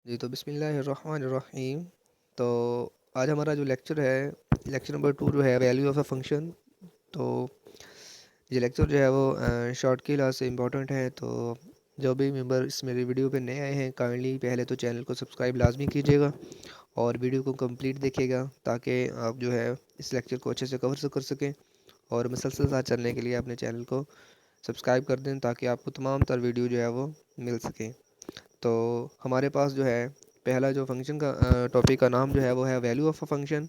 जी, तो बिस्मिल्लाहिर्रहमानिर्रहीम। तो आज हमारा जो लेक्चर है, लेक्चर नंबर 2 जो है वैल्यू ऑफ अ फंक्शन। तो ये लेक्चर जो है वो शॉर्ट की क्लास से इम्पोर्टेंट है। तो जो भी मेंबर इस मेरी वीडियो पे नए आए हैं, काइंडली पहले तो चैनल को सब्सक्राइब लाजमी कीजिएगा और वीडियो को कंप्लीट देखिएगा, ताकि आप जो है इस लेक्चर को अच्छे से कवर से कर सकें। और मुसलसल साथ चलने के लिए अपने चैनल को सब्सक्राइब कर दें, ताकि आपको तमाम तर वीडियो जो है वो मिल सके। तो हमारे पास जो है पहला जो फंक्शन का टॉपिक का नाम जो है वो है वैल्यू ऑफ अ फंक्शन।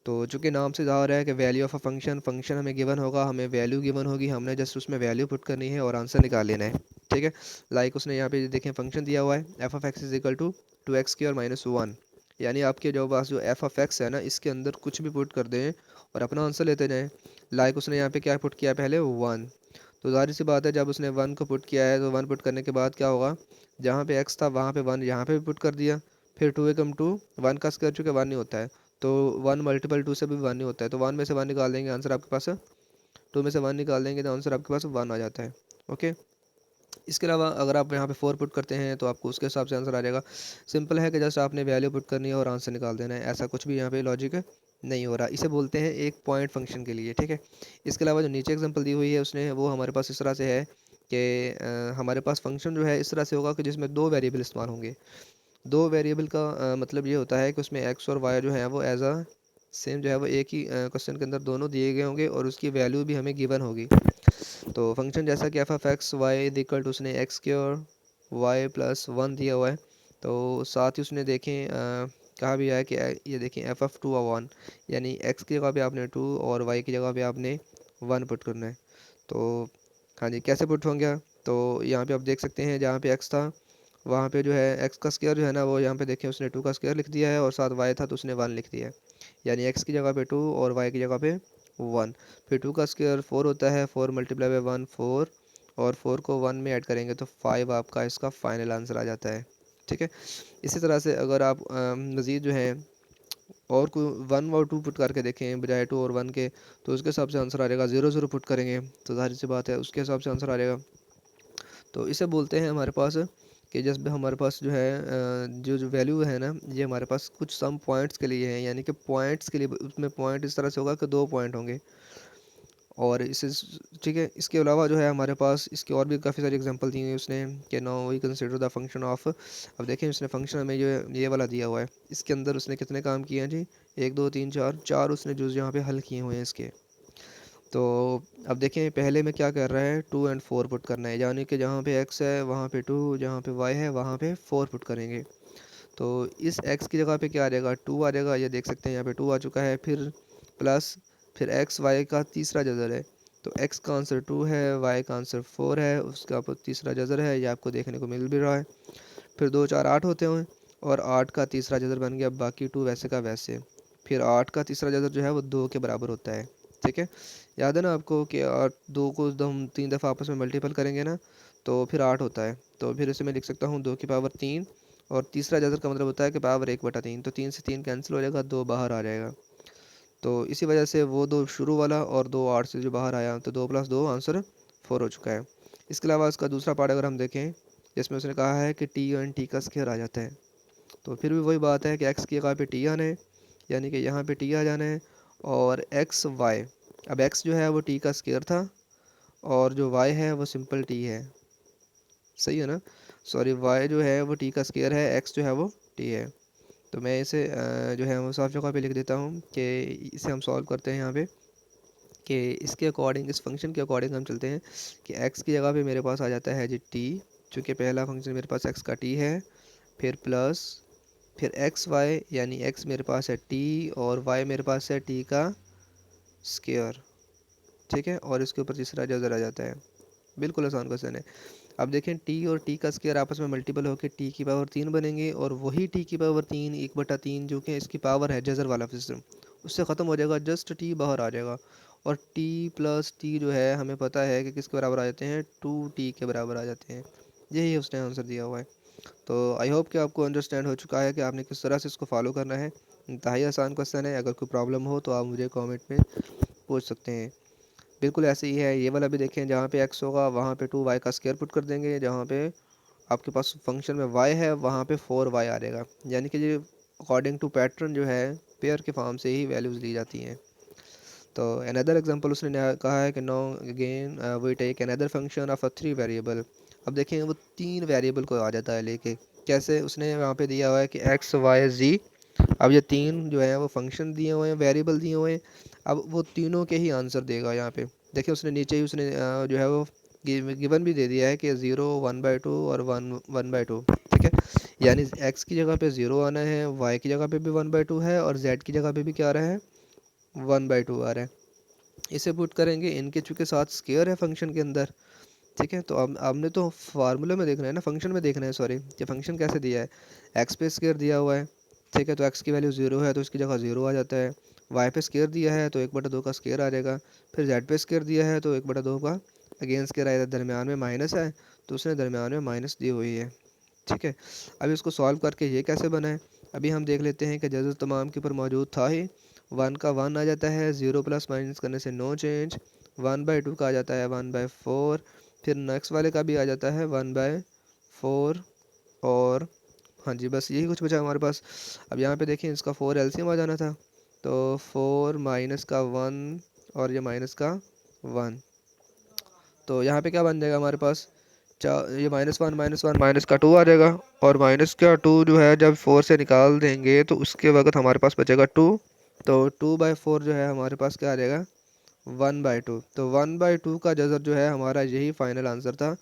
तो चूँकि नाम से ज़ाहिर है कि value of a function, function हमें गिवन होगा, हमें वैल्यू गिवन होगी, हमने जस्ट उसमें वैल्यू पुट करनी है और आंसर निकाल लेना है। ठीक है। लाइक उसने यहाँ पे देखें फंक्शन दिया हुआ है f of x is equal to 2x² - 1। यानी आपके जो पास जो एफ ऑफ एक्स है ना, इसके अंदर कुछ भी पुट कर दें और अपना आंसर लेते जाएँ। लाइक उसने यहाँ पे क्या पुट किया, पहले 1। तो ज़ाहिर सी बात है, जब उसने 1 को पुट किया है तो 1 पुट करने के बाद क्या होगा, जहाँ पे x था वहाँ पे 1 यहाँ पे भी पुट कर दिया। फिर 2 1 का स्क्वायर चूँकि 1 नहीं होता है, तो 1 मल्टीपल 2 से भी 1 नहीं होता है, तो 1 में से 1 निकाल देंगे, आंसर आपके पास 2 में से 1 निकाल देंगे तो आंसर आपके पास 1 आ जाता है। ओके। इसके अलावा अगर आप यहाँ पे 4 पुट करते हैं तो आपको उसके हिसाब से आंसर आ जाएगा। सिंपल है कि जस्ट आपने वैल्यू पुट करनी है और आंसर निकाल देना है, ऐसा कुछ भी यहाँ पे लॉजिक नहीं हो रहा। इसे बोलते हैं एक पॉइंट फंक्शन के लिए। ठीक है। इसके अलावा जो नीचे एग्जांपल दी हुई है उसने, वो हमारे पास इस तरह से है कि हमारे पास फंक्शन जो है इस तरह से होगा कि जिसमें दो वेरिएबल इस्तेमाल होंगे। दो वेरिएबल का मतलब ये होता है कि उसमें एक्स और वाई जो है वो एज अ सेम जो है वो एक ही क्वेश्चन के अंदर दोनों दिए गए होंगे और उसकी वैल्यू भी हमें गिवन होगी। तो फंक्शन जैसा कि f of x y is equal to, उसने एक्स की और वाई प्लस 1 दिया हुआ है। तो साथ ही उसने देखें कहा भी है कि ये देखें एफ ऑफ 2 और 1, यानी एक्स की जगह पे आपने 2 और वाई की जगह पे आपने 1 पुट करना है। तो हाँ जी, कैसे पुट होंगे, तो यहाँ पे आप देख सकते हैं जहाँ पे एक्स था वहाँ पे जो है एक्स का स्क्वायर जो है ना, वो यहाँ पे देखें उसने 2 का स्क्वायर लिख दिया है और साथ वाई था तो उसने 1 लिख दिया है। यानी एक्स की जगह पे 2 और वाई की जगह पे 1। फिर 2 का स्क्वायर 4 होता है, 4 मल्टीप्लाई बाई 1 4, और 4 को 1 में ऐड करेंगे तो 5 आपका इसका फाइनल आंसर आ जाता है। ठीक है। इसी तरह से अगर आप मज़ीद जो है और कोई 1 और 2 पुट करके देखें बजाय 2 और 1 के, तो उसके हिसाब से आंसर आ जाएगा। 0 0 पुट करेंगे तो जाहिर सी बात है उसके हिसाब से आंसर आ जाएगा। तो इसे बोलते हैं हमारे पास कि जब हमारे पास जो है जो वैल्यू है ना, ये हमारे पास कुछ सम पॉइंट्स के लिए है, यानी कि पॉइंट्स के लिए उसमें पॉइंट इस तरह से होगा कि दो पॉइंट होंगे। और इसे ठीक है, इसके अलावा जो है हमारे पास इसके और भी काफ़ी सारी एग्जांपल दी हुई है उसने कि now we consider the function of. अब देखें उसने फंक्शन हमें ये वाला दिया हुआ है, इसके अंदर उसने कितने काम किए हैं जी, 1 2 3 4 उसने जो यहाँ पे हल किए हुए हैं इसके। तो अब देखें पहले में क्या कर रहा है, 2 और 4 पुट करना है, यानी कि जहाँ पे x है वहाँ पे 2, जहाँ पे y है वहाँ पे 4 पुट करेंगे। तो इस x की जगह पे क्या आ जाएगा, 2 आ जाएगा, ये देख सकते हैं यहाँ पे 2 आ चुका है। फिर प्लस फिर x y का तीसरा जज़र है, तो x का आंसर 2 है, y का आंसर 4 है, उसका तीसरा जज़र है, ये आपको देखने को मिल भी रहा है। फिर 2 4 8 होते हैं और 8 का तीसरा जज़र बन गया, बाकी 2 वैसे का वैसे। फिर 8 का तीसरा जज़र जो है वो 2 के बराबर होता है। ठीक है। याद है ना आपको कि 8 2 को हम 3 दफ़ा आपस में मल्टीपल करेंगे ना, तो फिर 8 होता है। तो फिर इसे मैं लिख सकता हूँ 2 की पावर 3, और तीसरा जज़र का मतलब होता है कि पावर 1/3, तो 3 से 3 कैंसिल हो जाएगा, 2 बाहर आ जाएगा। तो इसी वजह से वो 2 शुरू वाला और 2 8 से जो बाहर आया, तो 2 + 2 आंसर 4 हो चुका है। इसके अलावा इसका दूसरा पार्ट अगर हम देखें, जिसमें उसने कहा है कि टी एंड टी का स्क्वायर आ जाता है, तो फिर भी वही बात है कि एक्स की जगह पे टी आना है, यानी कि यहाँ पे टी आ जाना है, और एक्स वाई। अब एक्स जो है वो टी का स्क्वायर था और जो वाई है वो सिंपल टी है, सही है ना। सॉरी, वाई जो है वो टी का स्क्वायर है, एक्स जो है वो टी है। तो मैं इसे जो है वो साफ जगह पे लिख देता हूँ कि इसे हम सॉल्व करते हैं यहाँ पे, कि इसके अकॉर्डिंग, इस फंक्शन के अकॉर्डिंग हम चलते हैं कि एक्स की जगह पे मेरे पास आ जाता है जी टी, चूँकि पहला फंक्शन मेरे पास एक्स का टी है। फिर प्लस फिर एक्स वाई, यानी एक्स मेरे पास है टी और वाई मेरे पास है टी का स्क्वायर। ठीक है। और इसके ऊपर तीसरा जज़र आ जाता है। बिल्कुल आसान क्वेश्चन है। अब देखें टी और टी का स्क्वायर आपस में मल्टीपल होकर टी की पावर 3 बनेंगे, और वही टी की पावर 3 1/3 जो कि इसकी पावर है जज़र वाला सिस्टम, उससे ख़त्म हो जाएगा, जस्ट टी बाहर आ जाएगा। और टी प्लस टी जो है हमें पता है कि किसके बराबर आ जाते हैं, 2t के बराबर आ जाते हैं। यही उसने आंसर दिया हुआ है। तो आई होप कि आपको अंडरस्टैंड हो चुका है कि आपने किस तरह से इसको फॉलो करना है। इंतहाई आसान क्वेश्चन है, अगर कोई प्रॉब्लम हो तो आप मुझे कमेंट में पूछ सकते हैं। बिल्कुल ऐसे ही है ये वाला भी, देखें जहाँ पे x होगा वहाँ पे 2y का स्क्वायर पुट कर देंगे, जहाँ पे आपके पास फंक्शन में y है वहाँ पे 4y आ जाएगा, यानी कि ये अकॉर्डिंग टू पैटर्न जो है पेयर के फॉर्म से ही वैल्यूज़ ली जाती हैं। तो अनदर एग्जांपल उसने कहा है कि no again we take another function of a 3 variable. अब देखें वो 3 वेरिएबल को आ जाता है लेके, कैसे उसने वहाँ पे दिया हुआ है कि x y z। अब ये 3 जो है वो फंक्शन दिए हुए हैं, वेरिएबल दिए हुए हैं। अब वो तीनों के ही आंसर देगा यहाँ पे। देखिए उसने नीचे ही उसने जो है वो गिवन भी दे दिया है कि 0 1/2 और 1/2, ठीक है। यानी x की जगह पे 0 आना है, y की जगह पे भी 1/2 है और z की जगह पे भी क्या आ रहा है 1/2 आ रहा है। इसे पुट करेंगे इनके चूँकि साथ स्केयर है फंक्शन के अंदर, ठीक है। तो अब आपने तो फार्मूले में देखना है ना, फंक्शन में देखना है, सॉरी, कि फंक्शन कैसे दिया है। एक्स पे स्केयर दिया हुआ है, ठीक है, तो एक्स की वैल्यू 0 है तो इसकी जगह 0 आ जाता है। वाई पे स्केयर दिया है तो 1/2 का स्केयर आ जाएगा। फिर जेड पे स्केयर दिया है तो 1/2 का अगेन स्केयर आएगा। दरमियान में माइनस है तो उसने दरमियान में माइनस दी हुई है, ठीक है। अब इसको सॉल्व करके ये कैसे बना है अभी हम देख लेते हैं कि जैसे तमाम के ऊपर मौजूद था ही। 1 का 1 आ जाता है, 0 प्लस माइनस करने से नो चेंज। 1/2 का आ जाता है 1/4। फिर नेक्स्ट वाले का भी आ जाता है 1/4। और हाँ जी, बस यही कुछ बचा हमारे पास। अब यहाँ पे देखें इसका 4 एलसीएम आ जाना था, तो 4 माइनस का 1 और ये माइनस का 1, तो यहाँ पे क्या बन जाएगा हमारे पास, ये -1 माइनस का 2 आ जाएगा। और माइनस का 2 जो है जब 4 से निकाल देंगे तो उसके वक्त हमारे पास बचेगा 2। तो 2/4 जो है हमारे पास क्या आ जाएगा 1/2। तो 1/2 का जज़र जो है हमारा यही फाइनल आंसर था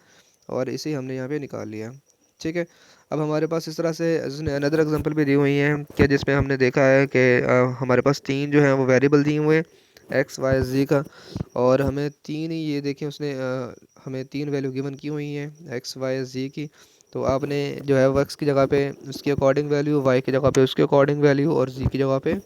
और इसे हमने यहाँ पे निकाल लिया, ठीक है। अब हमारे पास इस तरह से उसने अनदर एग्जांपल भी दी हुई हैं कि जिसमें हमने देखा है कि हमारे पास 3 जो हैं वो वेरिएबल दिए हुए हैं एक्स वाई जी का, और हमें 3 ही ये देखें उसने हमें 3 वैल्यू गिवन की हुई हैं एक्स वाई जी की। तो आपने जो है वो एक्स की जगह पे उसके अकॉर्डिंग वैल्यू, वाई की जगह पे उसके अकॉर्डिंग वैल्यू और जी की जगह पे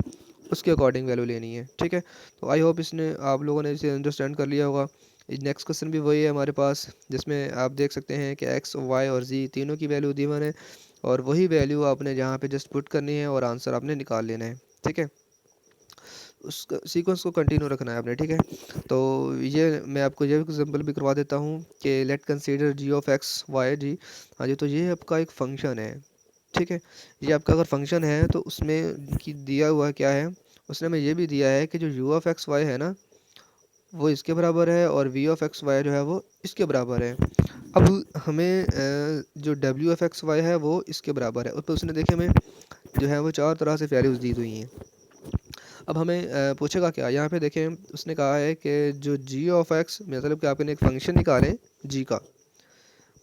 उसके अकॉर्डिंग वैल्यू लेनी है, ठीक है। तो आई होप इसने आप लोगों ने इसे अंडरस्टैंड कर लिया होगा। नेक्स्ट क्वेश्चन भी वही है हमारे पास जिसमें आप देख सकते हैं कि एक्स वाई और जी तीनों की वैल्यू दी है और वही वैल्यू आपने जहाँ पे जस्ट पुट करनी है और आंसर आपने निकाल लेना है, ठीक है। उस सीक्वेंस को कंटिन्यू रखना है आपने, ठीक है। तो ये मैं आपको ये एग्जांपल भी करवा देता हूँ कि let consider G of x Y G. हाँ जी, तो ये आपका एक फंक्शन है, ठीक है। ये आपका अगर फंक्शन है तो उसमें कि दिया हुआ क्या है, उसने हमें ये भी दिया है कि जो यू ऑफ एक्स वाई है ना वो इसके बराबर है और वी ऑफ एक्स वाई जो है वो इसके बराबर है। अब हमें जो डब्ल्यू एफ एक्स वाई है वो इसके बराबर है, और तो उसने देखे हमें जो है वो 4 तरह से वैल्यूज़ दी हुई हैं। अब हमें पूछेगा क्या, यहाँ पे देखें उसने कहा है कि जो जी ऑफ एक्स, मतलब कि आपने एक फंक्शन निकालें जी का,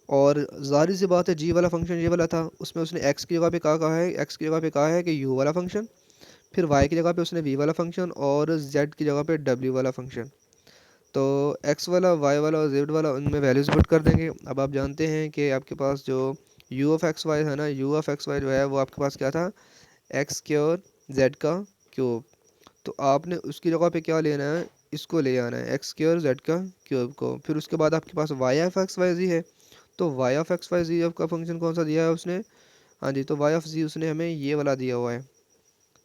और ज़ाहिर सी बात है जी वाला फंक्शन ये वाला था, उसमें उसने एक्स की जगह पे कहा है, एक्स की जगह पे कहा है कि यू वाला फंक्शन। फिर वाई की जगह पे उसने वी वाला फंक्शन और जेड की जगह पे डब्ल्यू वाला फंक्शन। तो एक्स वाला, वाई वाला और जेड वाला उनमें वैल्यूज़ पुट कर देंगे। अब आप जानते हैं कि आपके पास जो यू ऑफ एक्स वाई है ना, यू ऑफ एक्स वाई जो है वो आपके पास क्या था, एक्स स्क्वायर जेड का क्यूब। तो आपने उसकी जगह पे क्या लेना है, इसको ले आना है एक्स स्क्वायर जेड का क्यूब को। फिर उसके बाद आपके पास वाई ऑफ एक्स वाई जी है, तो वाई ऑफ एक्स वाई जी का फंक्शन कौन सा दिया है उसने, हाँ जी, तो वाई ऑफ जी उसने हमें ये वाला दिया हुआ है,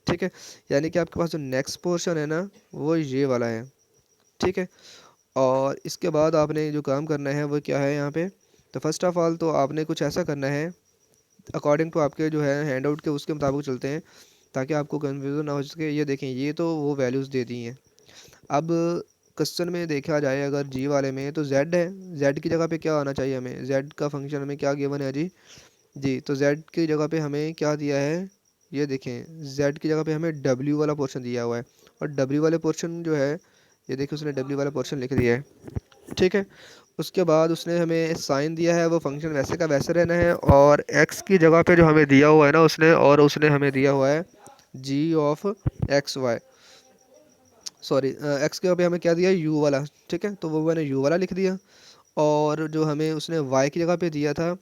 ठीक है। यानी कि आपके पास जो नेक्स्ट पोर्शन है ना वो ये वाला है, ठीक है। और इसके बाद आपने जो काम करना है वो क्या है यहाँ पे, तो फर्स्ट ऑफ ऑल तो आपने कुछ ऐसा करना है अकॉर्डिंग टू आपके जो है हैंड आउट के उसके मुताबिक चलते हैं ताकि आपको कन्फ्यूज़न ना हो सके। ये देखें ये तो वो वैल्यूज़ दे दी हैं। अब क्वेश्चन में देखा जाए अगर जी वाले में तो जेड है, जेड की जगह पे क्या आना चाहिए हमें, जेड का फंक्शन हमें क्या गिवन है जी, जी तो जेड की जगह पे हमें क्या दिया है, ये देखें जेड की जगह पे हमें डब्ल्यू वाला पोर्शन दिया हुआ है। और डब्ल्यू वाले पोर्शन जो है, ये देखिए उसने डब्ल्यू वाला पोर्शन लिख दिया है, ठीक है। उसके बाद उसने हमें साइन दिया है, वो फंक्शन वैसे का वैसे रहना है। और एक्स की जगह पे जो हमें दिया हुआ है ना उसने, और उसने हमें दिया हुआ है G of x Y, sorry X के जगह पे हमें क्या दिया है यू वाला, ठीक है, तो वो मैंने यू वाला लिख दिया। और जो हमें उसने वाई की जगह पे दिया था,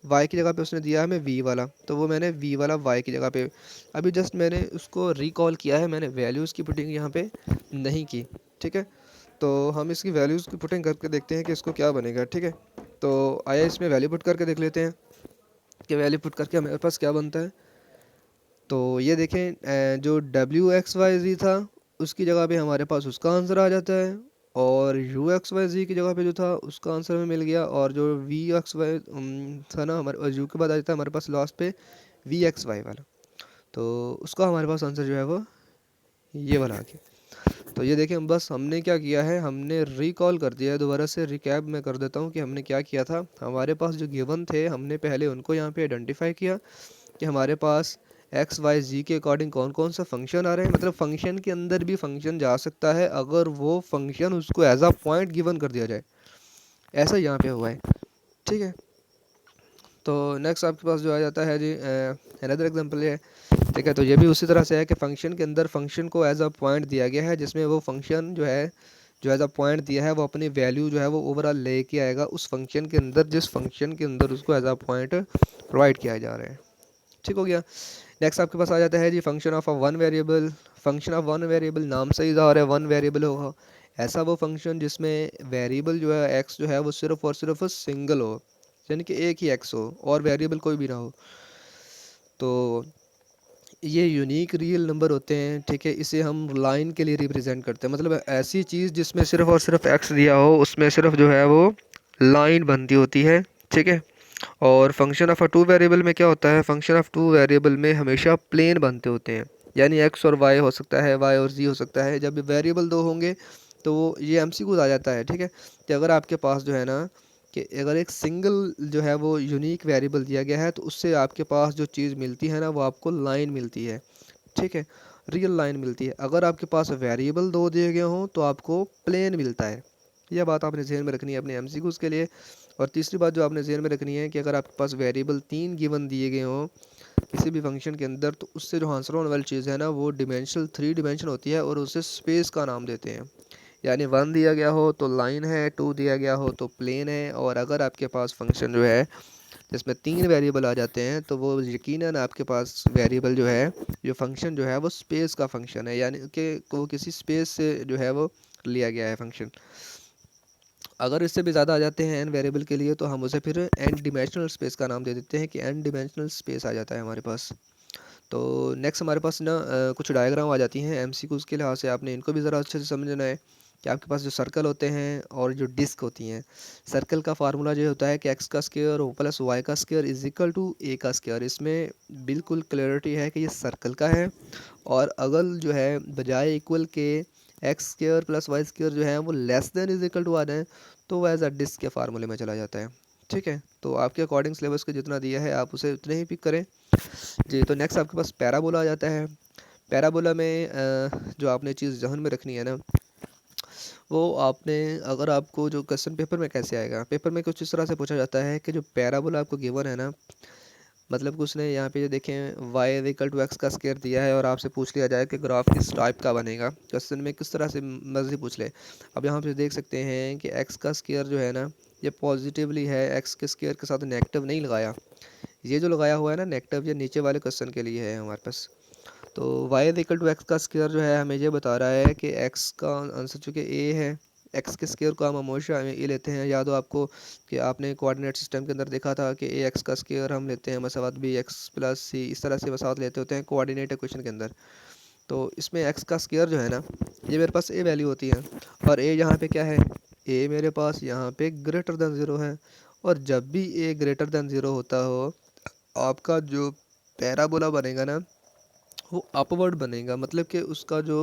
वाई की जगह पे उसने दिया हमें वी वाला, तो वो मैंने वी वाला वाई की जगह पे, अभी जस्ट मैंने उसको रिकॉल किया है, मैंने वैल्यूज़ की पुटिंग यहाँ पे नहीं की, ठीक है। तो हम इसकी वैल्यूज़ की पुटिंग करके देखते हैं कि इसको क्या बनेगा, ठीक है। तो आया इसमें वैल्यू पुट करके देख लेते हैं कि वैल्यू पुट करके हमारे पास क्या बनता है। तो ये देखें जो डब्ल्यू एक्स वाई जी था उसकी जगह पे हमारे पास उसका आंसर आ जाता है, और यू एक्स वाई जी की जगह पे जो था उसका आंसर हमें मिल गया, और जो वी एक्स वाई था ना हमारे, और यू के बाद आ जाता है हमारे पास लास्ट पे वी एक्स वाई वाला, तो उसका हमारे पास आंसर जो है वो ये वाला आ गया। तो ये देखें, बस हमने क्या किया है, हमने रिकॉल कर दिया है। दोबारा से रिकैप में कर देता हूँ कि हमने क्या किया था। हमारे पास जो गिवन थे हमने पहले उनको यहाँ पे आइडेंटिफाई किया कि हमारे पास एक्स वाई जी के अकॉर्डिंग कौन कौन सा फंक्शन आ रहे हैं, मतलब फंक्शन के अंदर भी फंक्शन जा सकता है अगर वो फंक्शन उसको एज अ पॉइंट गिवन कर दिया जाए, ऐसा यहाँ पे हुआ है। ठीक है, तो नेक्स्ट आपके पास जो आ जाता है जी अनदर एग्जांपल है। ठीक है, तो ये भी उसी तरह से है कि फंक्शन के अंदर फंक्शन को एज अ पॉइंट दिया गया है, जिसमें वो फंक्शन जो है, जो एज अ पॉइंट दिया है वो अपनी वैल्यू जो है वो ओवरऑल लेके आएगा उस फंक्शन के अंदर, जिस फंक्शन के अंदर उसको एज अ पॉइंट प्रोवाइड किया जा रहा है। ठीक हो गया। नेक्स्ट आपके पास आ जाता है G function of a one variable. Function of one variable नाम से ही ज़ाहिर है वन वेरिएबल होगा, ऐसा वो फंक्शन जिसमें वेरिएबल जो है एक्स जो है वो सिर्फ और सिर्फ सिंगल हो, यानी कि एक ही एक्स हो और वेरिएबल कोई भी ना हो। तो ये यूनिक रियल नंबर होते हैं। ठीक है, इसे हम लाइन के लिए रिप्रेजेंट करते हैं, मतलब ऐसी चीज़ जिसमें सिर्फ और सिर्फ एक्स दिया हो उसमें सिर्फ जो है वो लाइन बनती होती है। ठीक है, और function of a two variable में क्या होता है, फंक्शन ऑफ टू वेरिएबल में हमेशा प्लेन बनते होते हैं, यानी एक्स और वाई हो सकता है, वाई और जी हो सकता है। जब वेरिएबल दो होंगे तो ये एमसीक्यू आ जाता है। ठीक है, कि अगर आपके पास जो है ना, कि अगर एक सिंगल जो है वो यूनिक वेरिएबल दिया गया है तो उससे आपके पास जो चीज़ मिलती है ना वो आपको लाइन मिलती है। ठीक है, रियल लाइन मिलती है। अगर आपके पास वेरिएबल दो दिए गए हों तो आपको प्लेन मिलता है। यह बात आपने ध्यान में रखनी है अपने एमसीक्यूज़ के लिए। और तीसरी बात जो आपने ध्यान में रखनी है कि अगर आपके पास वेरिएबल तीन गिवन दिए गए हों किसी भी फंक्शन के अंदर, तो उससे जो आंसर होने वाली चीज़ है ना वो डिमेंशनल थ्री डिमेंशन होती है और उसे स्पेस का नाम देते हैं। यानी वन दिया गया हो तो लाइन है, टू दिया गया हो तो प्लेन है, और अगर आपके पास फंक्शन जो है जिसमें तीन वेरिएबल आ जाते हैं तो वो यकीनन आपके पास वेरिएबल जो है, जो फंक्शन जो है वो स्पेस का फंक्शन है, यानी कि वो किसी स्पेस से जो है वो लिया गया है फंक्शन। अगर इससे भी ज़्यादा आ जाते हैं एन वेरिएबल के लिए तो हम उसे फिर एन डिमेंशनल स्पेस का नाम दे देते हैं कि एन डिमेंशनल स्पेस आ जाता है हमारे पास। तो नेक्स्ट हमारे पास ना कुछ डायग्राम आ जाती हैं एमसीक्यूज़ के लिहाज से, आपने इनको भी ज़रा अच्छे से समझना है कि आपके पास जो सर्कल होते हैं और जो डिस्क होती हैं। सर्कल का फार्मूला जो होता है कि एक्स का स्क्वायर ओ प्लस वाई का स्क्वायर इज इक्वल टू ए का स्क्वायर। इसमें बिल्कुल क्लियरिटी है कि ये सर्कल का है, और अगल जो है बजाय इक्वल के X square plus Y square जो है वो less than is equal to आ जाए तो वो एज अ डिस्क के फार्मूले में चला जाता है। ठीक है, तो आपके अकॉर्डिंग सिलेबस के जितना दिया है आप उसे उतने ही पिक करें जी। तो नेक्स्ट आपके पास पैराबोला आ जाता है। पैराबोला में जो आपने चीज़ जहन में रखनी है ना, वो आपने, अगर आपको जो क्वेश्चन पेपर में कैसे आएगा, पेपर में कुछ इस तरह से पूछा जाता है कि जो पैराबोला आपको गिवन है ना, मतलब कि उसने यहाँ पे जो देखें y इक्वल टू एक्स का स्क्वायर दिया है और आपसे पूछ लिया जाए कि ग्राफ किस टाइप का बनेगा, क्वेश्चन में किस तरह से मर्जी पूछ ले। अब यहाँ पे देख सकते हैं कि x का स्क्वायर जो है ना ये पॉजिटिवली है, x के स्क्वायर के साथ नेगेटिव नहीं लगाया, ये जो लगाया हुआ है ना नेगेटिव, ये नीचे वाले क्वेश्चन के लिए है हमारे पास। तो y इक्वल टू एक्स का स्क्वायर जो है हमें ये बता रहा है कि x का आंसर चूँकि a है, एक्स के स्क्वायर को हम हमेशा ये लेते हैं, याद हो आपको कि आपने कोऑर्डिनेट सिस्टम के अंदर देखा था कि ए एक्स का स्क्वायर हम लेते हैं मसावत बी एक्स प्लस सी, इस तरह से मसावत लेते होते हैं कोऑर्डिनेट इक्वेशन के अंदर। तो इसमें एक्स का स्क्वायर जो है ना ये मेरे पास ए वैल्यू होती है, और ए यहाँ पे क्या है, ए मेरे पास यहाँ पे ग्रेटर देन ज़ीरो है। और जब भी ए ग्रेटर देन ज़ीरो होता हो आपका जो पैराबोला बनेगा ना वो अपवर्ड बनेगा, मतलब कि उसका जो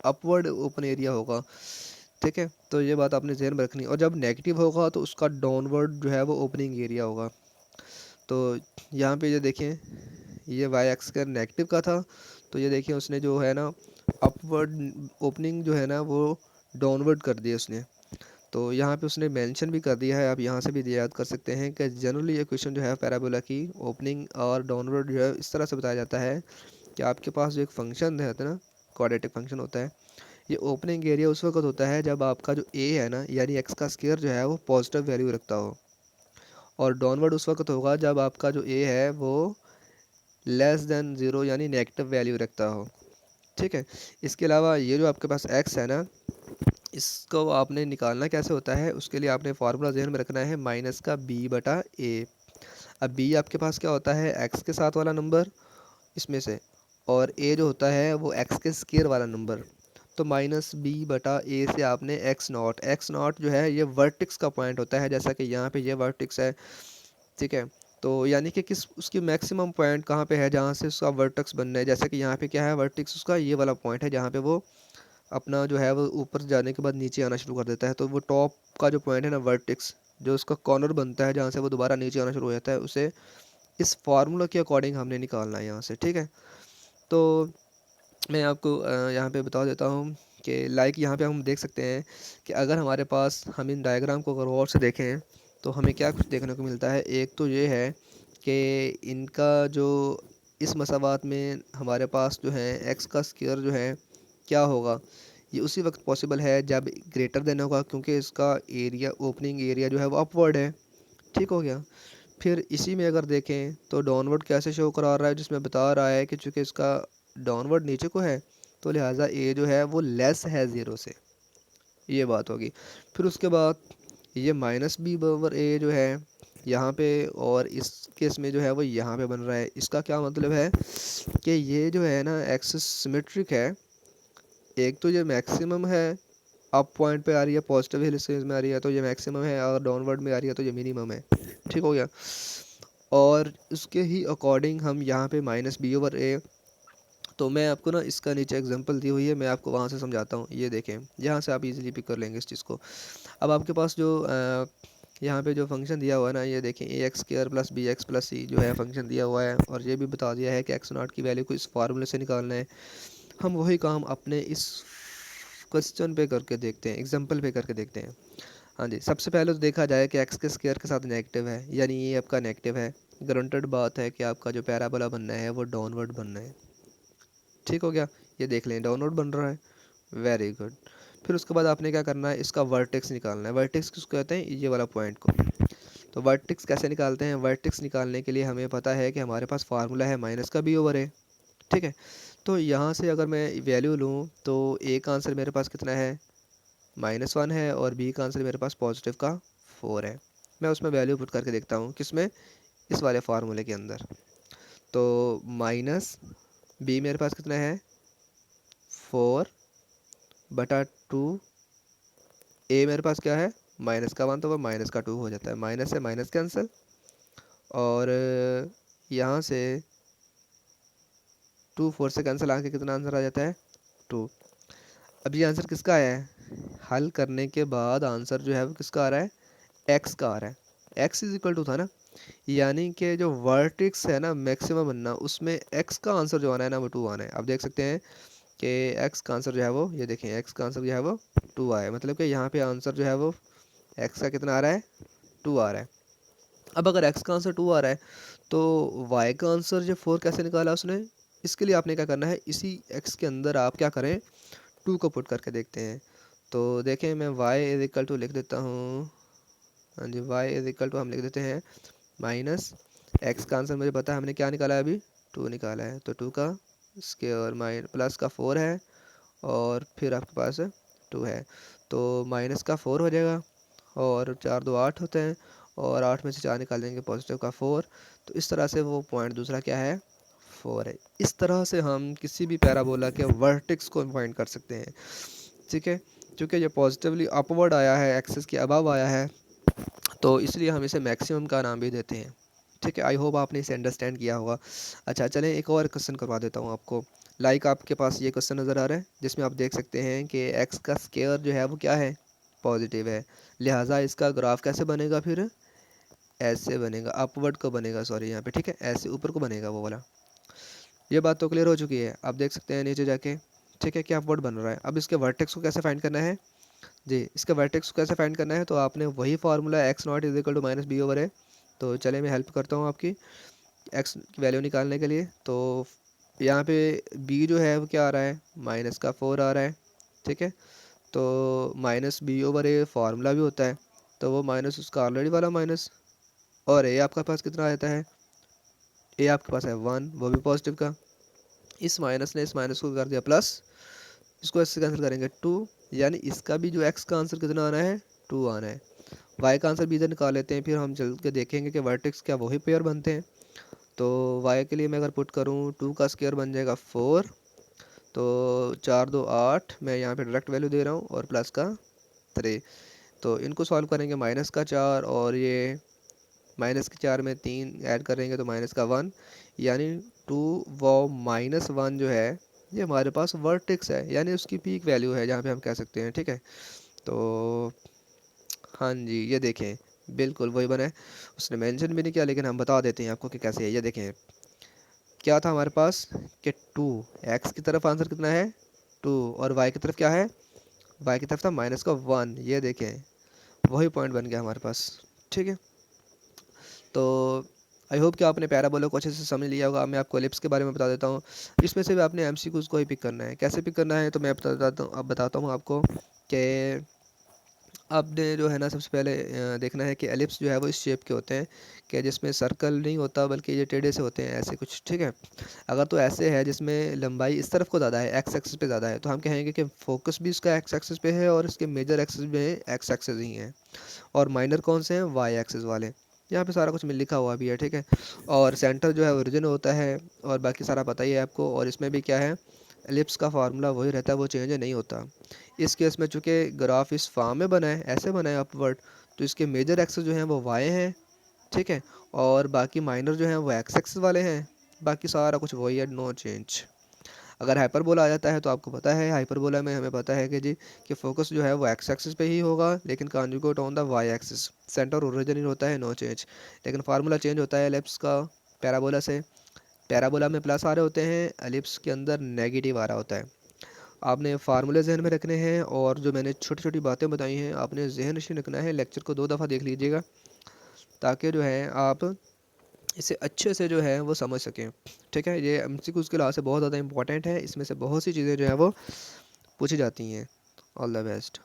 अपवर्ड ओपन एरिया होगा। ठीक है, तो ये बात आपने ध्यान में रखनी, और जब नेगेटिव होगा तो उसका डाउनवर्ड जो है वो ओपनिंग एरिया होगा। तो यहाँ पे ये देखें, ये वाई एक्स का नेगेटिव का था, तो ये देखें उसने जो है ना अपवर्ड ओपनिंग जो है ना वो डाउनवर्ड कर दिया उसने। तो यहाँ पे उसने मेंशन भी कर दिया है, आप यहाँ से भी याद कर सकते हैं कि जनरली ये क्वेश्चन जो है पैराबोला की ओपनिंग और डाउनवर्ड जो है इस तरह से बताया जाता है कि आपके पास जो एक फंक्शन है ना, क्वाड्रेटिक फंक्शन होता है, ये ओपनिंग एरिया उस वक्त होता है जब आपका जो ए है ना यानी एक्स का स्क्वायर जो है वो पॉजिटिव वैल्यू रखता हो, और डाउनवर्ड उस वक्त होगा जब आपका जो ए है वो लेस देन ज़ीरो यानी नेगेटिव वैल्यू रखता हो। ठीक है, इसके अलावा ये जो आपके पास एक्स है ना इसको आपने निकालना कैसे होता है, उसके लिए आपने फार्मूला ज़हन में रखना है माइनस का बी बटा ए। अब बी आपके पास क्या होता है, एक्स के साथ वाला नंबर इसमें से, और ए जो होता है वो एक्स के स्क्वायर वाला नंबर। तो माइनस बी बटा ए से आपने एक्स नॉट जो है ये वर्टिक्स का पॉइंट होता है, जैसा कि यहाँ पे ये वर्टिक्स है, ठीक है। तो यानी कि किस उसकी मैक्सिमम पॉइंट कहाँ पे है जहाँ से उसका वर्टेक्स बनना है, जैसे कि यहाँ पे क्या है वर्टेक्स उसका ये वाला पॉइंट है जहाँ पे वो अपना जो है वो ऊपर जाने के बाद नीचे आना शुरू कर देता है। तो वो टॉप का जो पॉइंट है ना वर्टेक्स, जो उसका कॉर्नर बनता है जहाँ से वो दोबारा नीचे आना शुरू हो जाता है, उसे इस फार्मूला के अकॉर्डिंग हमने निकालना है यहाँ से, ठीक है। तो मैं आपको यहाँ पे बता देता हूँ कि लाइक यहाँ पे हम देख सकते हैं कि अगर हमारे पास हम इन डायग्राम को अगर गौर से देखें तो हमें क्या कुछ देखने को मिलता है। एक तो ये है कि इनका जो इस मसावात में हमारे पास जो है एक्स का स्क्वायर जो है क्या होगा, ये उसी वक्त पॉसिबल है जब ग्रेटर देन होगा, क्योंकि इसका एरिया ओपनिंग एरिया जो है वो अपवर्ड है, ठीक हो गया। फिर इसी में अगर देखें तो डाउनवर्ड कैसे शो करा रहा है, जिसमें बता रहा है कि चूँकि इसका डाउनवर्ड नीचे को है तो लिहाजा ए जो है वो लेस है ज़ीरो से, ये बात होगी। फिर उसके बाद ये माइनस बी बराबर ए जो है यहाँ पे, और इस केस में जो है वो यहाँ पे बन रहा है। इसका क्या मतलब है कि ये जो है ना एक्सिस सिमेट्रिक है। एक तो ये मैक्सिमम है, अप पॉइंट पे आ रही है, पॉजिटिव हिल स्टेज में आ रही है तो ये मैक्सिमम है, और डाउनवर्ड में आ रही है तो ये मिनिमम है, ठीक हो गया। और उसके ही अकॉर्डिंग हम यहाँ पे माइनस बी ओवर ए, तो मैं आपको ना इसका नीचे एग्जांपल दी हुई है, मैं आपको वहाँ से समझाता हूँ। ये देखें, यहाँ से आप इजीली पिक कर लेंगे इस चीज़ को। अब आपके पास जो यहाँ पे जो फंक्शन दिया हुआ है ना, ये देखें A X square plus B X plus C जो है फंक्शन दिया हुआ है, और ये भी बता दिया है कि एक्स नॉट की वैल्यू को इस फार्मूले से निकालना है। हम वही काम अपने इस क्वेश्चन पे करके देखते हैं, एग्जाम्पल पे करके देखते हैं। हाँ जी, सबसे पहले तो देखा जाए कि एक्स के स्क्वायर के साथ नेगेटिव है, यानी ये आपका नेगेटिव है। ग्रांटेड बात है कि आपका जो पैराबोला बनना है वो डाउनवर्ड बनना है, ठीक हो गया। ये देख लें डाउनवर्ड बन रहा है, वेरी गुड। फिर उसके बाद आपने क्या करना है, इसका वर्टेक्स निकालना है। वर्टेक्स किसको कहते हैं, ये वाला पॉइंट को। तो वर्टेक्स कैसे निकालते हैं, वर्टेक्स निकालने के लिए हमें पता है कि हमारे पास फार्मूला है माइनस का बी ओवर ए, ठीक है। तो यहाँ से अगर मैं वैल्यू लूँ तो ए का आंसर मेरे पास कितना है, -1 है, और बी का आंसर मेरे पास पॉजिटिव का 4 है। मैं उसमें वैल्यू पुट करके देखता हूँ, किसमें, इस वाले फार्मूले के अंदर। तो माइनस बी मेरे पास कितना है 4/2, ए मेरे पास क्या है -1, तो वह -2 हो जाता है, माइनस से माइनस कैंसिल, और यहाँ से 2 4 से कैंसिल आके कितना आंसर आ जाता है 2। अब ये आंसर किसका आया है, हल करने के बाद आंसर जो है वो किसका आ रहा है, एक्स का आ रहा है। एक्स इज इक्वल टू था ना, यानी कि जो वर्टेक्स है ना मैक्सिमम बनना, उसमें एक्स का आंसर जो आना है ना वो 2 आना है। आप देख सकते हैं कि एक्स का आंसर जो है वो, ये देखें एक्स का आंसर जो है वो 2 आया है, मतलब कि यहाँ पे आंसर जो है वो एक्स का कितना आ रहा है 2 आ रहा है। अब अगर एक्स का आंसर 2 आ रहा है तो वाई का आंसर जो 4 कैसे निकाला उसने, इसके लिए आपने क्या करना है, इसी एक्स के अंदर आप क्या करें 2 को पुट करके देखते हैं। तो देखें मैं y इज इक्वल टू लिख देता हूँ, हाँ जी y इज इक्वल टू हम लिख देते हैं माइनस एक्स का आंसर मुझे पता है हमने क्या निकाला है अभी 2 निकाला है, तो 2 का स्क्वायर माइन प्लस का 4 है, और फिर आपके पास 2 है, तो माइनस का 4 हो जाएगा, और 4 2 8 होते हैं, और 8 में से 4 निकाल देंगे पॉजिटिव का 4। तो इस तरह से वो पॉइंट दूसरा क्या है 4 है। इस तरह से हम किसी भी पैराबोला के वर्टेक्स को फाइंड कर सकते हैं, ठीक है। क्योंकि ये पॉजिटिवली अपवर्ड आया है, एक्सिस के अबव आया है, तो इसलिए हम इसे मैक्सिमम का नाम भी देते हैं, ठीक है। आई होप आपने इसे अंडरस्टैंड किया होगा। अच्छा चलें एक और क्वेश्चन करवा देता हूँ आपको। लाइक आपके पास ये क्वेश्चन नज़र आ रहा है जिसमें आप देख सकते हैं कि एक्स का स्क्वायर जो है वो क्या है, पॉजिटिव है, लिहाजा इसका ग्राफ कैसे बनेगा, फिर ऐसे बनेगा, अपवर्ड को बनेगा, सॉरी यहाँ पे, ठीक है, ऐसे ऊपर को बनेगा वो वाला। ये बात तो क्लियर हो चुकी है, आप देख सकते हैं नीचे जाके, ठीक है, क्या अपवर्ड बन रहा है। अब इसके वर्टेक्स को कैसे फाइंड करना है जी, इसके वर्टेक्स को कैसे फाइंड करना है, तो आपने वही formula x not is equal to minus b over है। तो चले मैं हेल्प करता हूँ आपकी एक्स की वैल्यू निकालने के लिए। तो यहाँ पे बी जो है वो क्या आ रहा है, -4 आ रहा है, ठीक है। तो माइनस बी ओवर ए फार्मूला भी होता है, तो वो माइनस उसका ऑलरेडी वाला माइनस, और ए आपका पास कितना आ जाता है, ए आपके पास है 1, वो भी पॉजिटिव का। इस माइनस ने इस माइनस को कर दिया प्लस, इसको इससे कैंसिल करेंगे 2, यानी इसका भी जो एक्स का आंसर कितना आना है 2 आना है। वाई का आंसर भी इधर निकाल लेते हैं, फिर हम चल के देखेंगे कि वर्टेक्स क्या वही पेयर बनते हैं। तो वाई के लिए मैं अगर पुट करूँ 2 का स्क्वायर बन जाएगा 4, तो 4 2 8 मैं यहाँ पे डायरेक्ट वैल्यू दे रहा हूँ और प्लस का 3। तो इनको सॉल्व करेंगे, माइनस का 4 और ये माइनस के 4 में 3 ऐड करेंगे तो माइनस का 1, यानी 2 वो -1 जो है ये हमारे पास वर्टेक्स है, यानी उसकी पीक वैल्यू है जहाँ पे हम कह सकते हैं। ठीक है, तो हाँ जी, ये देखें बिल्कुल वही बना है। उसने मेंशन भी नहीं किया लेकिन हम बता देते हैं आपको कि कैसे है। ये देखें क्या था हमारे पास कि 2, एक्स की तरफ आंसर कितना है 2, और वाई की तरफ क्या है, वाई की तरफ था माइनस का 1। ये देखें वही पॉइंट बन गया हमारे पास। ठीक है, तो आई होप कि आपने पैराबोला को अच्छे से समझ लिया होगा। मैं आपको एलिप्स के बारे में बता देता हूँ। इसमें से भी आपने एमसीक्यूज़ को ही पिक करना है। कैसे पिक करना है तो मैं बताता हूँ आपको कि आपने जो है ना सबसे पहले देखना है कि एलिप्स जो है वो इस शेप के होते हैं कि जिसमें सर्कल नहीं होता बल्कि ये टेढ़े से होते हैं ऐसे कुछ। ठीक है, अगर तो ऐसे है जिसमें लंबाई इस तरफ को ज़्यादा है, एक्स एक्सिस पे ज़्यादा है, तो हम कहेंगे कि फोकस भी इसका एक्स एक्सिस पे है और इसके मेजर एक्सिस भी एक्स एक्सिस ही है, और माइनर कौन से हैं, वाई एक्सिस वाले। यहाँ पे सारा कुछ में लिखा हुआ भी है। ठीक है, और सेंटर जो है ओरिजिन होता है, और बाकी सारा पता ही है आपको। और इसमें भी क्या है, एलिप्स का फार्मूला वही रहता है, वो चेंज नहीं होता। इस केस में चूँकि ग्राफ इस फॉर्म में बना है, ऐसे बना है अपवर्ड, तो इसके मेजर एक्सिस जो हैं वो वाई हैं। ठीक है, और बाकी माइनर जो हैं वो एक्स एक्सिस वाले हैं। बाकी सारा कुछ वही है, नो चेंज। अगर हाइपरबोला आ जाता है तो आपको पता है हाइपरबोला में हमें पता है कि जी कि फोकस जो है वो एक्स एक्सिस पे ही होगा, लेकिन conjugate on the y axis. Centre origin होता है, नो चेंज। लेकिन फार्मूला चेंज होता है एलिप्स का पैराबोला से। पैराबोला में प्लस आ रहे होते हैं, एलिप्स के अंदर नेगेटिव आ रहा होता है। आपने फार्मूले जहन में रखने हैं, और जो मैंने छोटी छोटी बातें बताई हैं आपने जहन नशीन रखना है। लेक्चर को 2 दफ़ा देख लीजिएगा ताकि जो है आप इसे अच्छे से जो है वो समझ सकें। ठीक है, ये एमसीक्यूज़ के लिहाज से बहुत ज़्यादा इंपॉर्टेंट है। इसमें से बहुत सी चीज़ें जो है वो पूछी जाती हैं। All the best.